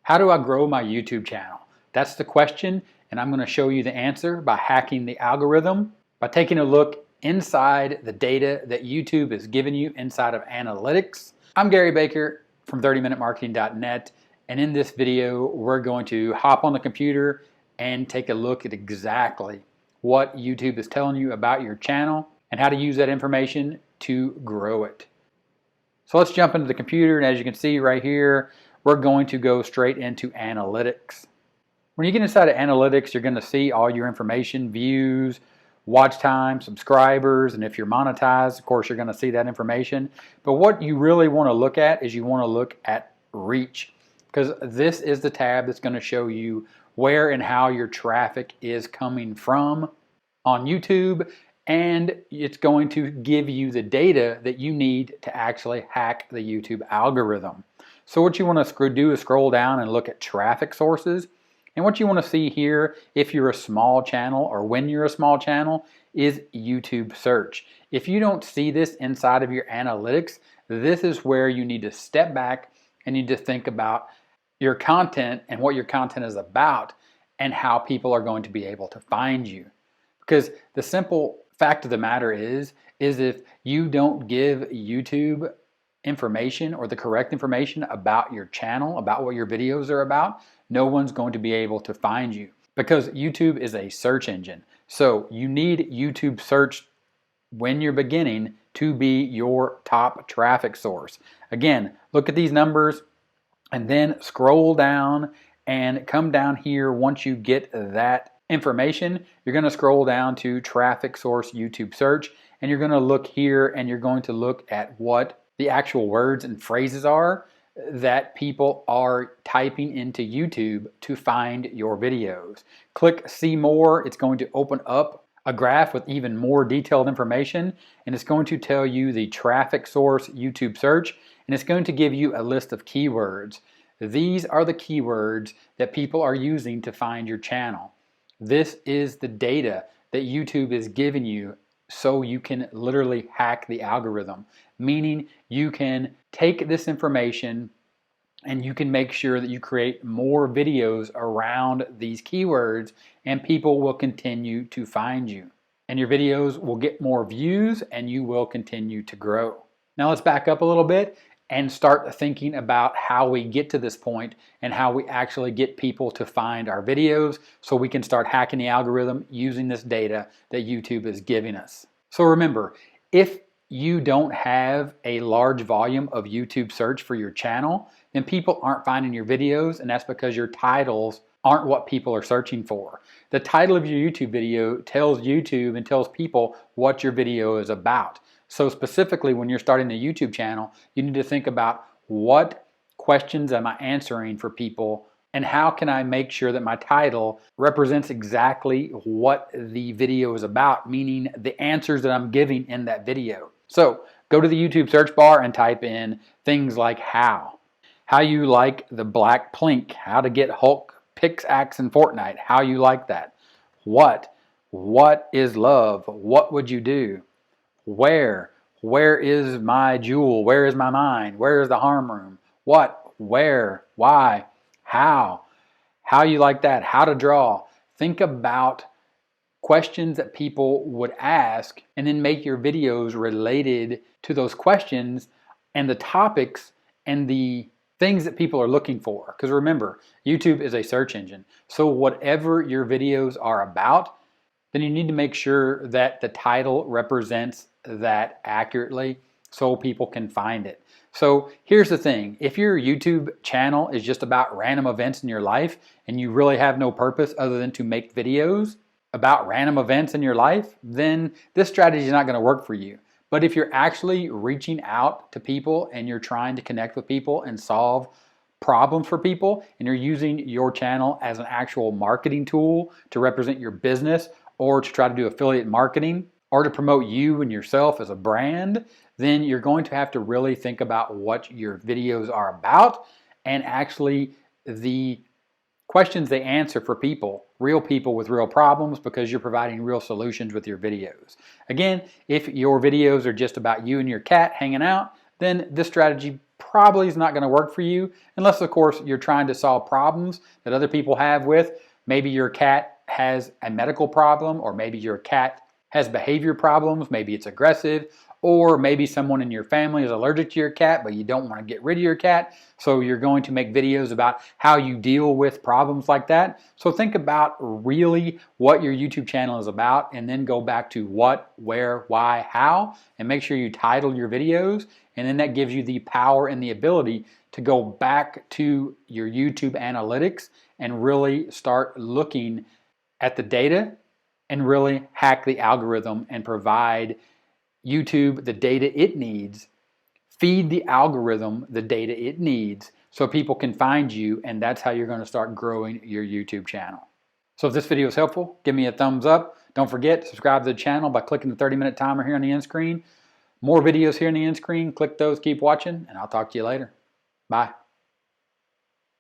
How do I grow my YouTube channel? That's the question, and I'm going to show you the answer by hacking the algorithm, by taking a look inside the data that YouTube is giving you inside of analytics. I'm Gary Baker from 30minutemarketing.net, and in this video, we're going to hop on the computer and take a look at exactly what YouTube is telling you about your channel and how to use that information to grow it. So let's jump into the computer, and as you can see right here, we're going to go straight into analytics. When you get inside of analytics, you're going to see all your information, views, watch time, subscribers, and if you're monetized, of course, you're going to see that information. But what you really want to look at is you want to look at reach, because this is the tab that's going to show you where and how your traffic is coming from on YouTube, and it's going to give you the data that you need to actually hack the YouTube algorithm. So what you want to do is scroll down and look at traffic sources. And what you want to see here, if you're a small channel or when you're a small channel, is YouTube search. If you don't see this inside of your analytics, this is where you need to step back and need to think about your content and what your content is about and how people are going to be able to find you. Because the simple fact of the matter is if you don't give YouTube information or the correct information about your channel, about what your videos are about, no one's going to be able to find you, because YouTube is a search engine. So you need YouTube search when you're beginning to be your top traffic source. Again, look at these numbers and then scroll down and come down here. Once you get that information, you're going to scroll down to traffic source YouTube search, and you're going to look here and you're going to look at what the actual words and phrases are that people are typing into YouTube to find your videos. Click see more. It's going to open up a graph with even more detailed information, and it's going to tell you the traffic source YouTube search, and it's going to give you a list of keywords. These are the keywords that people are using to find your channel. This is the data that YouTube is giving you so you can literally hack the algorithm, meaning you can take this information and you can make sure that you create more videos around these keywords, and people will continue to find you. And your videos will get more views and you will continue to grow. Now let's back up a little bit and start thinking about how we get to this point and how we actually get people to find our videos so we can start hacking the algorithm using this data that YouTube is giving us. So remember, if you don't have a large volume of YouTube search for your channel, then people aren't finding your videos, and that's because your titles aren't what people are searching for. The title of your YouTube video tells YouTube and tells people what your video is about. So specifically, when you're starting a YouTube channel, you need to think about what questions am I answering for people, and how can I make sure that my title represents exactly what the video is about, meaning the answers that I'm giving in that video. So go to the YouTube search bar and type in things like how you like the black plink, how to get Hulk pickaxe in Fortnite, how you like that, what is love, what would you do, where is my jewel, where is my mind, where is the harm room, what, where, why, how you like that, how to draw. Think about questions that people would ask and then make your videos related to those questions and the topics and the things that people are looking for. Because remember, YouTube is a search engine. So whatever your videos are about, then you need to make sure that the title represents that accurately so people can find it. So here's the thing, if your YouTube channel is just about random events in your life and you really have no purpose other than to make videos about random events in your life, then this strategy is not going to work for you. But if you're actually reaching out to people and you're trying to connect with people and solve problems for people, and you're using your channel as an actual marketing tool to represent your business or to try to do affiliate marketing or to promote you and yourself as a brand, then you're going to have to really think about what your videos are about and actually the questions they answer for people, real people with real problems, because you're providing real solutions with your videos. Again, if your videos are just about you and your cat hanging out, then this strategy probably is not going to work for you unless, of course, you're trying to solve problems that other people have with. Maybe your cat has a medical problem, or maybe your cat has behavior problems, maybe it's aggressive, or maybe someone in your family is allergic to your cat, but you don't want to get rid of your cat, so you're going to make videos about how you deal with problems like that. So think about really what your YouTube channel is about, and then go back to what, where, why, how, and make sure you title your videos, and then that gives you the power and the ability to go back to your YouTube analytics and really start looking at the data and really hack the algorithm and provide YouTube the data it needs, feed the algorithm the data it needs so people can find you, and that's how you're going to start growing your YouTube channel. So if this video is helpful, give me a thumbs up. Don't forget to subscribe to the channel by clicking the 30-minute timer here on the end screen. More videos here on the end screen. Click those, keep watching, and I'll talk to you later. Bye.